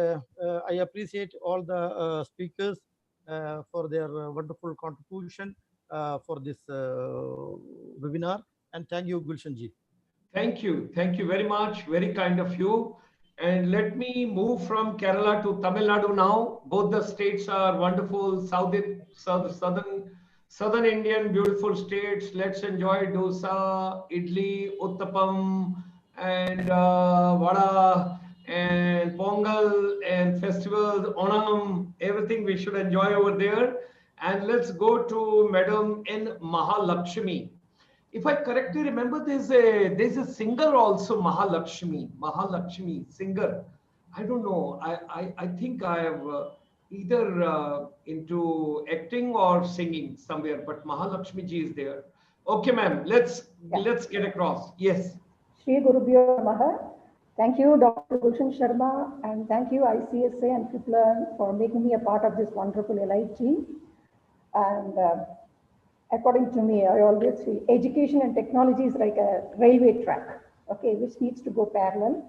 I appreciate all the speakers for their wonderful contribution for this webinar. And thank you, Gulshan ji. Thank you. Thank you very much. Very kind of you. And let me move from Kerala to Tamil Nadu now. Both the states are wonderful, southern Indian, beautiful states. Let's enjoy dosa, idli, uttapam, and vada, and pongal, and festivals, Onam, everything we should enjoy over there. And let's go to Madam N. Mahalakshmi. If I correctly remember, there's a singer also, Mahalakshmi singer. I don't know. I think I have either into acting or singing somewhere, but Mahalakshmi ji is there. Okay, ma'am. Let's get across. Yes. Shri Gurubhyo Namaha. Thank you, Dr. Gulshan Sharma, and thank you, ICSI and FIPLEARN, for making me a part of this wonderful elite team. And according to me, I always feel education and technology is like a railway track, okay, which needs to go parallel.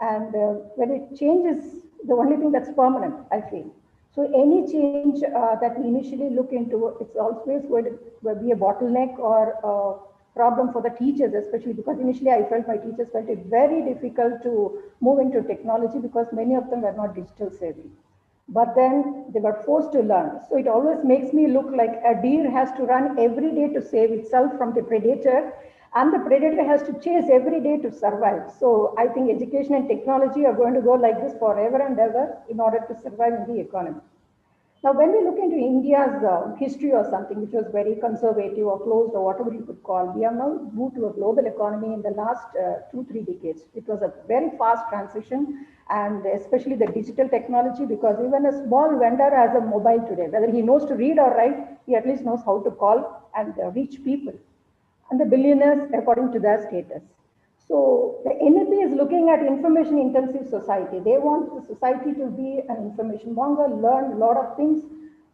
And when it changes, the only thing that's permanent, I feel. So any change that we initially look into, it's always going to be a bottleneck or a problem for the teachers, especially because initially I felt my teachers felt it very difficult to move into technology because many of them were not digital savvy. But then they were forced to learn. So it always makes me look like a deer has to run every day to save itself from the predator, and the predator has to chase every day to survive. So I think education and technology are going to go like this forever and ever in order to survive in the economy. Now, when we look into India's history or something which was very conservative or closed or whatever you could call, we have now moved to a global economy in the last 2-3 decades. It was a very fast transition, and especially the digital technology, because even a small vendor has a mobile today. Whether he knows to read or write, he at least knows how to call and reach people. And the billionaires according to their status. So the NEP is looking at information intensive society. They want the society to be an information monger, learn a lot of things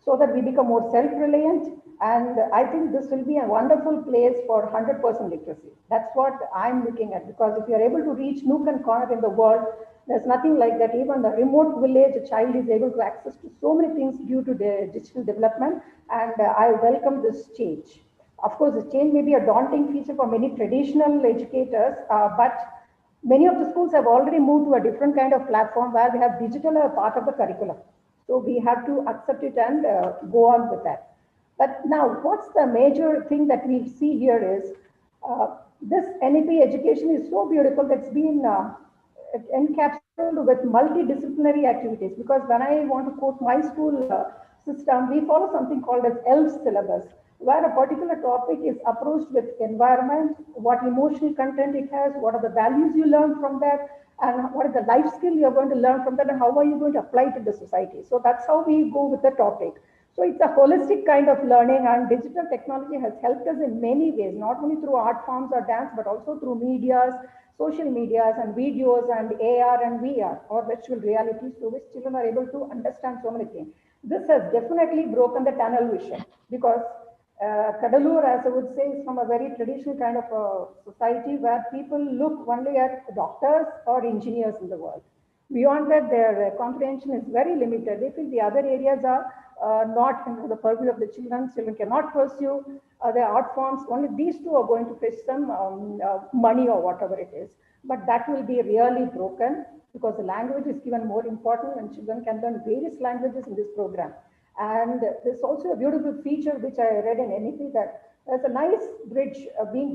so that we become more self-reliant. And I think this will be a wonderful place for 100% literacy. That's what I'm looking at, because if you're able to reach nook and corner in the world, there's nothing like that. Even the remote village, a child is able to access to so many things due to the digital development. And I welcome this change. Of course, this change may be a daunting feature for many traditional educators, but many of the schools have already moved to a different kind of platform where we have digital as part of the curriculum. So we have to accept it and go on with that. But now, what's the major thing that we see here is this NEP education is so beautiful that's been encapsulated with multidisciplinary activities. Because when I want to quote my school system, we follow something called as ELF syllabus, where a particular topic is approached with environment, what emotional content it has, what are the values you learn from that, and what is the life skill you're going to learn from that, and how are you going to apply it to the society. So that's how we go with the topic. So it's a holistic kind of learning, and digital technology has helped us in many ways, not only through art forms or dance, but also through medias, social medias and videos and AR and VR or virtual realities, through which children are able to understand so many things. This has definitely broken the tunnel vision, because Cuddalore, as I would say, is from a very traditional kind of society where people look only at doctors or engineers in the world. Beyond that, their comprehension is very limited. They feel the other areas are not into the purview of the children. Children cannot pursue their art forms. Only these two are going to fetch some money or whatever it is. But that will be really broken, because the language is given more important, and children can learn various languages in this program. And there's also a beautiful feature which I read in NEP, that there's a nice bridge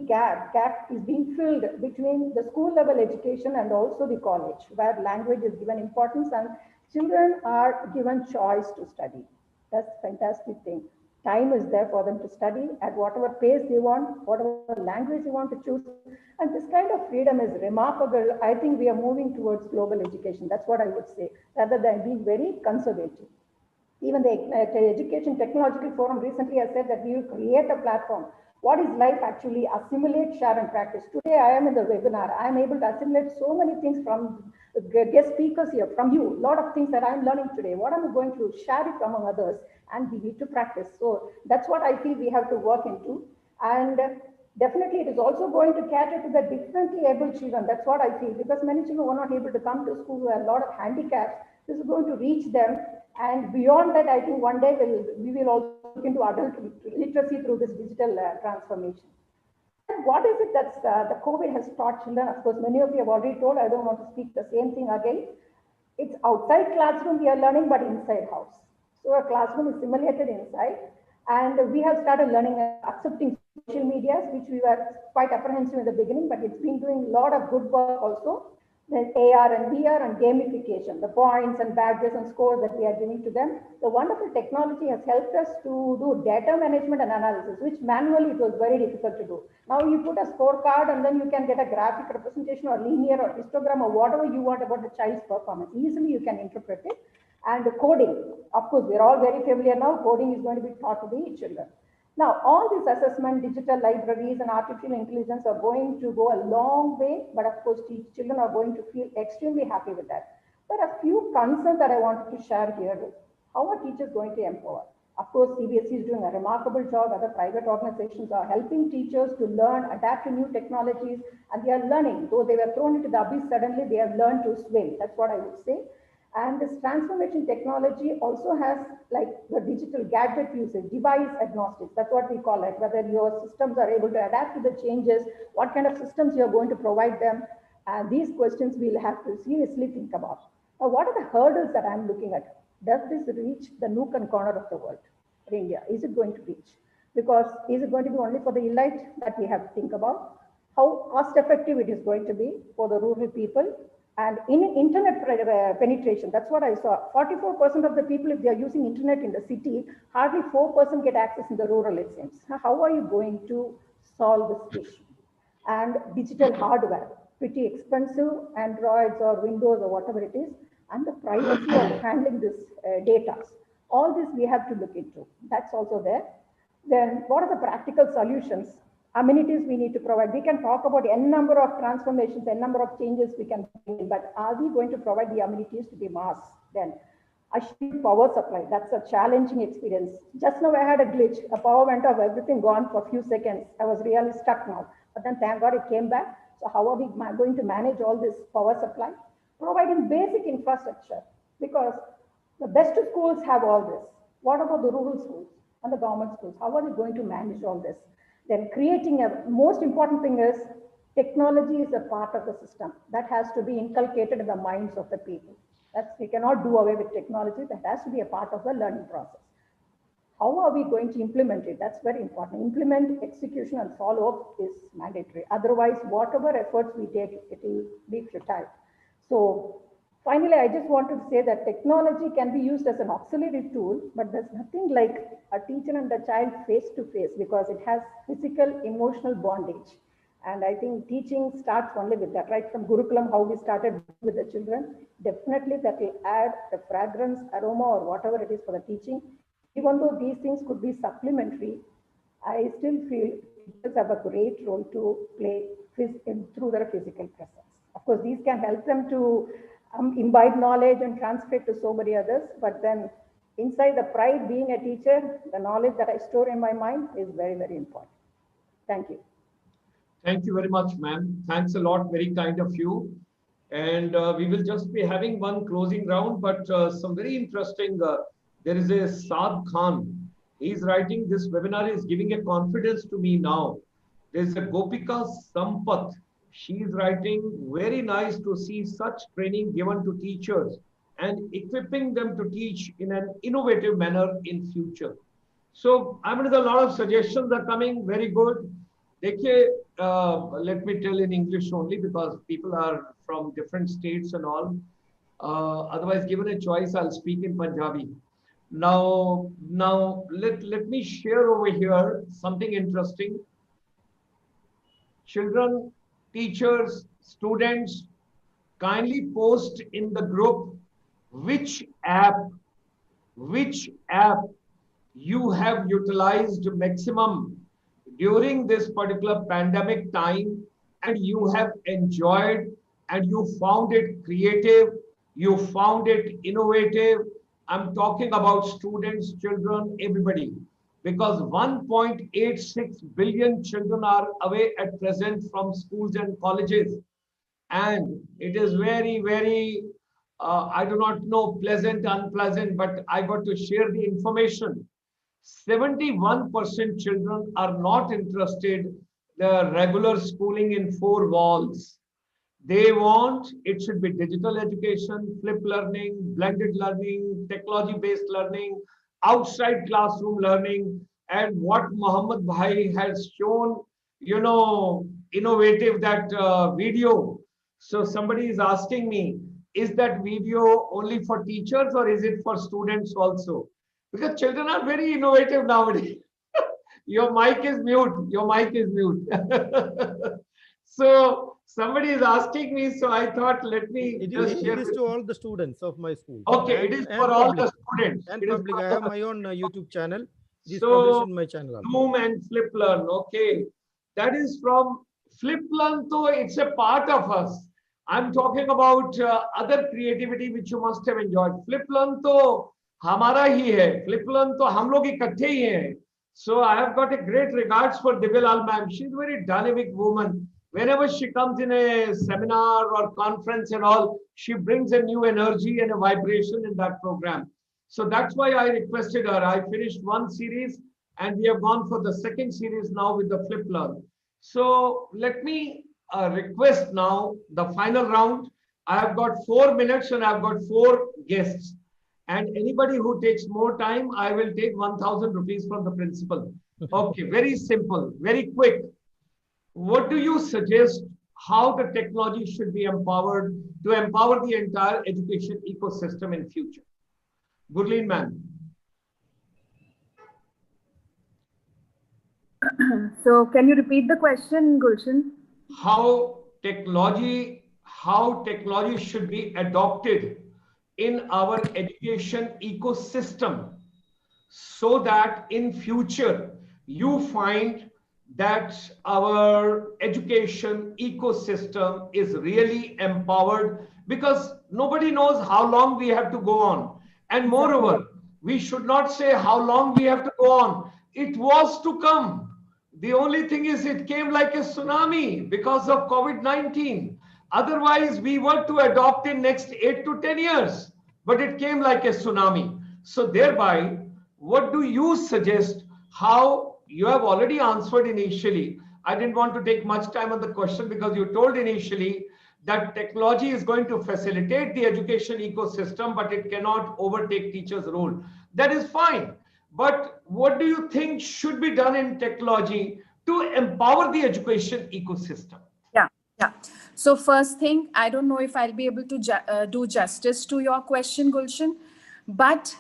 gap is being filled between the school level education and also the college, where language is given importance and children are given choice to study. That's a fantastic thing. Time is there for them to study at whatever pace they want, whatever language they want to choose. And this kind of freedom is remarkable. I think we are moving towards global education. That's what I would say, rather than being very conservative. Even the Education Technological Forum recently has said that we will create a platform. What is life actually? Assimilate, share, and practice. Today, I am in the webinar. I am able to assimilate so many things from guest speakers here, from you. A lot of things that I am learning today. What am I going to share it among others? And we need to practice. So that's what I feel we have to work into. And definitely, it is also going to cater to the differently able children. That's what I feel, because many children were not able to come to school with a lot of handicaps. This is going to reach them. And beyond that, I think one day we will also look into adult literacy through this digital transformation. what is it that the COVID has taught children? Of course, many of you have already told, I don't want to speak the same thing again. It's outside classroom we are learning, but inside house. So a classroom is simulated inside, and we have started learning accepting social medias, which we were quite apprehensive in the beginning, but it's been doing a lot of good work also. Then AR and VR and gamification, the points and badges and scores that we are giving to them. The wonderful technology has helped us to do data management and analysis, which manually it was very difficult to do. Now you put a scorecard and then you can get a graphic representation or linear or histogram or whatever you want about the child's performance. Easily you can interpret it. And coding, of course, we're all very familiar now. Coding is going to be taught to the children. Now, all these assessment, digital libraries and artificial intelligence are going to go a long way, but of course, children are going to feel extremely happy with that. There are a few concerns that I wanted to share here. How are teachers going to empower? Of course, CBSE is doing a remarkable job. Other private organizations are helping teachers to learn, adapt to new technologies, and they are learning. Though they were thrown into the abyss suddenly, they have learned to swim. That's what I would say. And this transformation technology also has like the digital gadget usage, device agnostics. That's what we call it, whether your systems are able to adapt to the changes, what kind of systems you're going to provide them. And these questions we'll have to seriously think about. Now, what are the hurdles that I'm looking at? Does this reach the nook and corner of the world in India? Is it going to reach? Because is it going to be only for the elite that we have to think about? How cost effective it is going to be for the rural people? And in internet penetration, that's what I saw. 44% of the people, if they are using internet in the city, hardly 4% get access in the rural, it seems. How are you going to solve this issue? And digital hardware, pretty expensive, Androids or Windows or whatever it is, and the privacy of handling this data. All this we have to look into. That's also there. Then what are the practical solutions? Amenities we need to provide. We can talk about n number of transformations, n number of changes we can bring in, but are we going to provide the amenities to the mass? Then assured power supply, that's a challenging experience. Just now I had a glitch, a power went off, everything gone for a few seconds. I was really stuck now, but then thank God it came back. So how are we going to manage all this power supply? Providing basic infrastructure, because the best schools have all this. What about the rural schools and the government schools? How are we going to manage all this? Then creating a most important thing is technology is a part of the system that has to be inculcated in the minds of the people. We cannot do away with technology. That has to be a part of the learning process. How are we going to implement it? That's very important. Implement, execution, and follow-up is mandatory. Otherwise, whatever efforts we take, it will be futile. So finally, I just want to say that technology can be used as an auxiliary tool, but there's nothing like a teacher and a child face-to-face because it has physical, emotional bondage. And I think teaching starts only with that, right? From Gurukulam, how we started with the children, definitely that will add the fragrance, aroma, or whatever it is for the teaching. Even though these things could be supplementary, I still feel teachers have a great role to play through their physical presence. Of course, these can help them to imbibe knowledge and transfer it to so many others, but then inside the pride being a teacher, the knowledge that I store in my mind is very, very important. Thank you. Thank you very much, ma'am. Thanks a lot. Very kind of you. And we will just be having one closing round, but some very interesting. There is a Saad Khan. He's writing, this webinar is giving a confidence to me now. There's a Gopika Sampath. She is writing, very nice to see such training given to teachers and equipping them to teach in an innovative manner in future. So I mean, a lot of suggestions are coming. Very good. Let me tell in English only because people are from different states and all. Otherwise, given a choice, I'll speak in Punjabi. Now let me share over here something interesting. Children, teachers, students, kindly post in the group which app you have utilized maximum during this particular pandemic time and you have enjoyed and you found it creative, you found it innovative. I'm talking about students, children, everybody. Because 1.86 billion children are away at present from schools and colleges. And it is very, very, I do not know, pleasant, unpleasant, but I got to share the information. 71% children are not interested the regular schooling in four walls. They want it should be digital education, flip learning, blended learning, technology-based learning, outside classroom learning, and what Muhammad Bhai has shown, innovative that video. So somebody is asking me, is that video only for teachers or is it for students also? Because children are very innovative nowadays. Your mic is mute. Your mic is mute. So somebody is asking me, so I thought, let me It just share. is to all the students of my school. Okay, it is for all the students. And public. I have my own YouTube channel. It is so, published in my channel. Zoom and Flip Learn. Okay, that is from Flip Learn. So it's a part of us. I'm talking about other creativity which you must have enjoyed. Flip Learn to हमारा ही है. Flip Learn to हम लोग इकट्ठे ही हैं. So I have got a great regards for Dibilal ma'am. She's a very dynamic woman. Whenever she comes in a seminar or conference and all, she brings a new energy and a vibration in that program. So that's why I requested her. I finished one series and we have gone for the second series now with the Flip Learn. So let me request now the final round. I have got 4 minutes and I've got 4 guests. And anybody who takes more time, I will take 1,000 rupees from the principal. Okay, very simple, very quick. What do you suggest how the technology should be empowered to empower the entire education ecosystem in future? Gurleen ma'am. So can you repeat the question, Gulshan? How technology should be adopted in our education ecosystem so that in future you find that our education ecosystem is really empowered, because nobody knows how long we have to go on. And moreover, we should not say how long we have to go on. It was to come. The only thing is it came like a tsunami because of COVID-19. Otherwise, we were to adopt in next 8 to 10 years, but it came like a tsunami. So thereby, what do you suggest? How you have already answered initially. I didn't want to take much time on the question because you told initially that technology is going to facilitate the education ecosystem, but it cannot overtake teachers' role. That is fine. But what do you think should be done in technology to empower the education ecosystem? Yeah. So first thing, I don't know if I'll be able to do justice to your question, Gulshan, but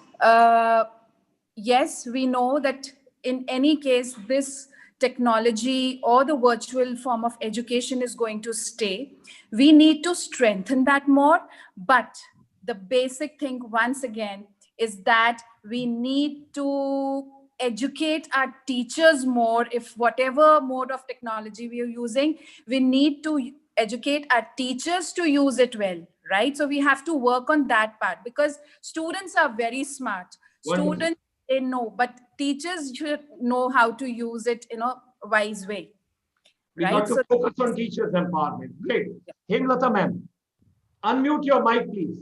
yes, we know that in any case, this technology or the virtual form of education is going to stay. We need to strengthen that more, but the basic thing once again is that we need to educate our teachers more. If whatever mode of technology we are using, we need to educate our teachers to use it well, right? So we have to work on that part, because students are very smart. Wonderful. Students, they know, but teachers should know how to use it in a wise way. We got to focus on teachers' empowerment. Great. Yeah. Hemalatha ma'am, unmute your mic, please.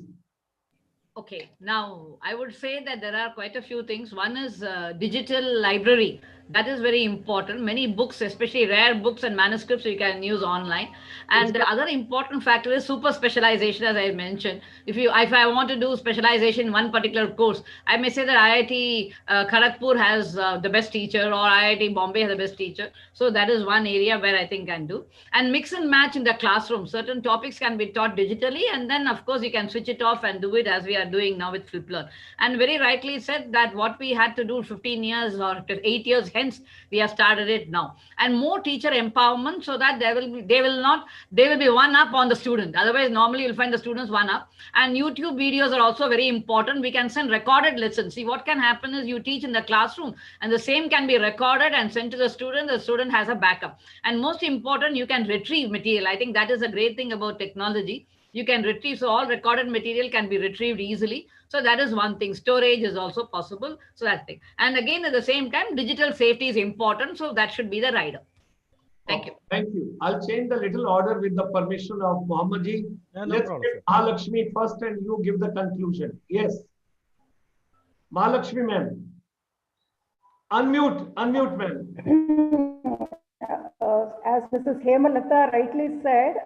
Okay, now I would say that there are quite a few things. One is digital library. That is very important. Many books, especially rare books and manuscripts, you can use online. And the other important factor is super specialization, as I mentioned. If I want to do specialization in one particular course, I may say that IIT Kharagpur has the best teacher, or IIT Bombay has the best teacher. So that is one area where I think can do. And mix and match in the classroom. Certain topics can be taught digitally, and then of course you can switch it off and do it as we are doing now with Flip Learn. And very rightly said that what we had to do 15 years or 8 years hence, we have started it now. And more teacher empowerment, so that they will be one up on the student. Otherwise, normally you'll find the students one up. And YouTube videos are also very important. We can send recorded lessons. See, what can happen is you teach in the classroom and the same can be recorded and sent to the student. The student has a backup. And most important, you can retrieve material. I think that is a great thing about technology. You can retrieve, so all recorded material can be retrieved easily. So that is one thing. Storage is also possible. So that thing. And again, at the same time, digital safety is important. So that should be the rider. Thank you. Thank you. I'll change the little order with the permission of Muhammed ji. Let's get Mahalakshmi first and you give the conclusion. Yes. Mahalakshmi ma'am. Unmute ma'am. as Mrs. Hemalatha rightly said,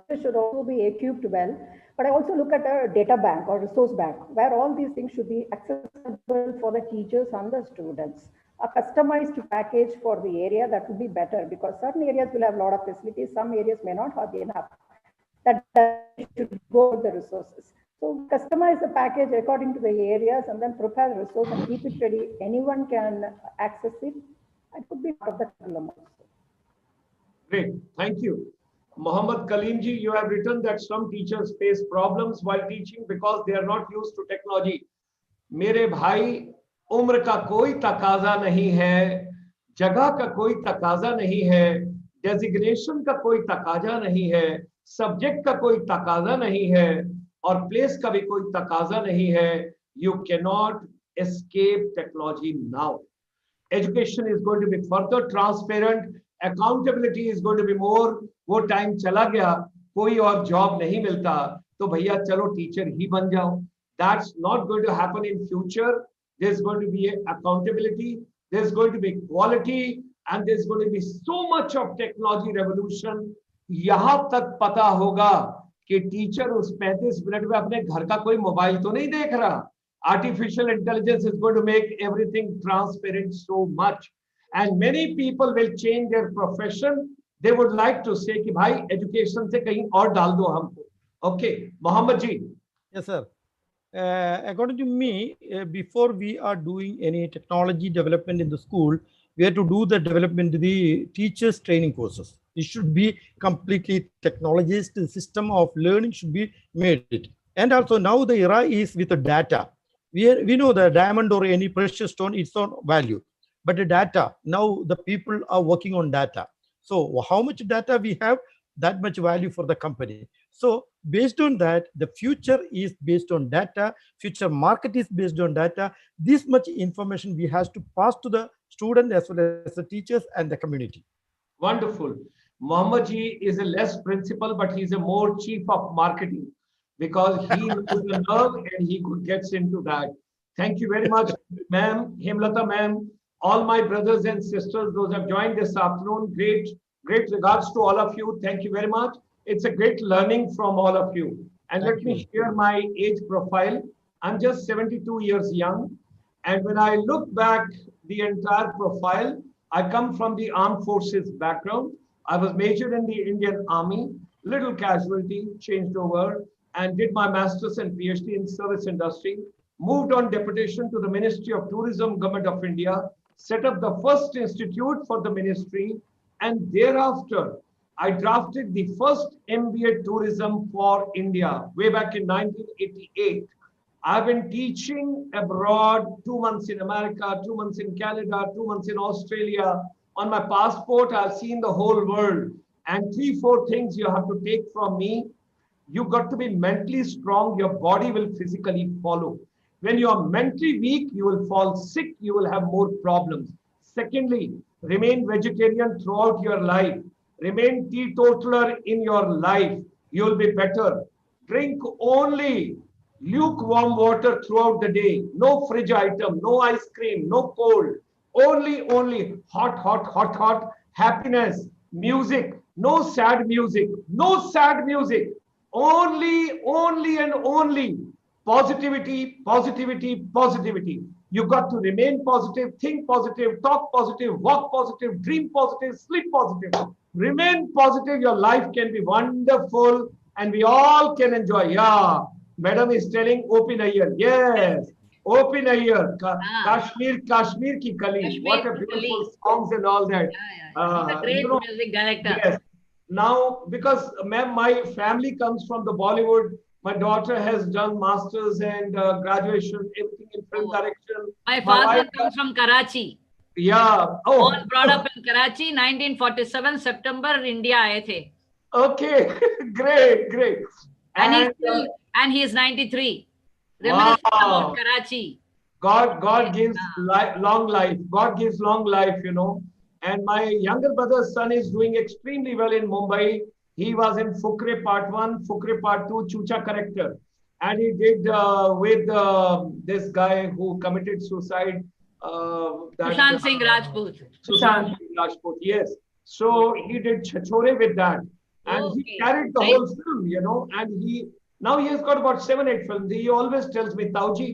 it should also be equipped well. But I also look at a data bank or resource bank where all these things should be accessible for the teachers and the students. A customized package for the area, that would be better, because certain areas will have a lot of facilities, some areas may not have enough. That should go with the resources. So customize the package according to the areas and then prepare the resource and keep it ready. Anyone can access it. It could be part of the curriculum also. Great, thank you. Mohammed Kalimji, you have written that some teachers face problems while teaching because they are not used to technology. मेरे भाई, उम्र का कोई तकाजा नहीं है, जगह का कोई तकाजा नहीं है, डेजिग्नेशन का कोई तकाजा नहीं है, सब्जेक्ट का कोई तकाजा नहीं है, और प्लेस का भी कोई तकाजा नहीं है. You cannot escape technology now. Education is going to be further transparent. Accountability is going to be more. वो टाइम चला गया, कोई और जॉब नहीं मिलता, तो भैया चलो टीचर ही बन जाओ. That's not going to happen in future. There's going to be accountability, there's going to be quality, and there's going to be so much of technology revolution. यहाँ तक पता होगा कि टीचर उस 35 मिनट में अपने घर का कोई मोबाइल तो नहीं देख रहा. Artificial intelligence is going to make everything transparent so much. And many people will change their profession. They would like to say कि भाई education से कहीं और डाल दो हमको. Okay, Mohammed ji. Yes, sir. According to me, before we are doing any technology development in the school, we have to do the development of the teachers training courses. It should be completely technologist. The system of learning should be made. And also now the era is with the data. We know the diamond or any precious stone, it's on value. But the data, now the people are working on data. So how much data we have, that much value for the company. So based on that, the future is based on data, future market is based on data. This much information we have to pass to the student as well as the teachers and the community. Wonderful. Mohammed ji is a less principal, but he's a more chief of marketing because he knows the nerve and he gets into that. Thank you very much, ma'am, Hemalatha ma'am, all my brothers and sisters, those who have joined this afternoon. Great regards to all of you. Thank you very much. It's a great learning from all of you. And let me share my age profile. I'm just 72 years young. And when I look back the entire profile, I come from the armed forces background. I was majored in the Indian Army, little casualty, changed over, and did my master's and PhD in service industry. Moved on deputation to the Ministry of Tourism, Government of India, set up the first institute for the ministry, and thereafter, I drafted the first MBA tourism for India way back in 1988. I've been teaching abroad, 2 months in America, 2 months in Canada, 2 months in Australia. On my passport, I've seen the whole world. And 3-4 things you have to take from me. You got to be mentally strong. Your body will physically follow. When you are mentally weak, you will fall sick. You will have more problems. Secondly, remain vegetarian throughout your life. Remain teetotaler in your life. You'll be better. Drink only lukewarm water throughout the day. No fridge item, no ice cream, no cold. Only hot. Happiness, music, no sad music, no sad music. Only and only positivity. You got to remain positive, think positive, talk positive, walk positive, dream positive, sleep positive. Remain positive. Your life can be wonderful and we all can enjoy. Yeah, madam is telling open a ear. Yes, open a ear. Kashmir ki Kali. What a beautiful songs and all that. He's a great music director. Yes. Now, because ma'am, my family comes from the Bollywood. My daughter has done masters and graduation, everything in film direction. My father comes from Karachi. Yeah. All brought up in Karachi, 1947 September, India आए थे. Okay, great. And he is 93. Reminiscing about Karachi. God gives long life. God gives long life, you know. And my younger brother's son is doing extremely well in Mumbai. He was in Fukre Part 1, Fukre Part 2, Chucha character. And he did with this guy who committed suicide. Sushant Singh Rajput. Sushant Singh Rajput, yes. So he did Chachore with that. And he Okay. carried the Nice. whole film, you know, and now he has got about 7, 8 films. He always tells me, Tauji,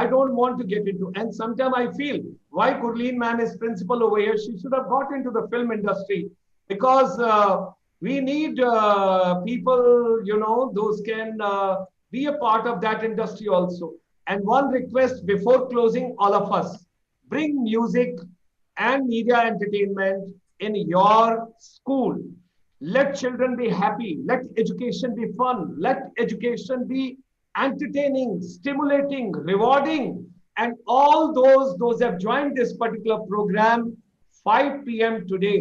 I don't want to get into, and sometimes I feel why Gurleen ma'am is principal over here. She should have got into the film industry, because we need people, you know, those can be a part of that industry also. And one request before closing, all of us, bring music and media entertainment in your school. Let children be happy. Let education be fun. Let education be entertaining, stimulating, rewarding. And all those have joined this particular program, 5 p.m. today,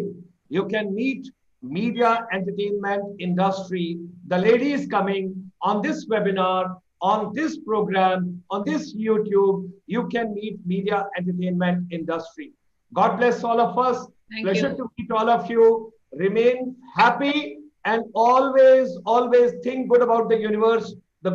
you can meet media entertainment industry. The lady is coming on this webinar, on this program, on this YouTube. You can meet media entertainment industry. God bless all of us. Thank Pleasure you. to meet all of you. Remain happy and always think good about the universe.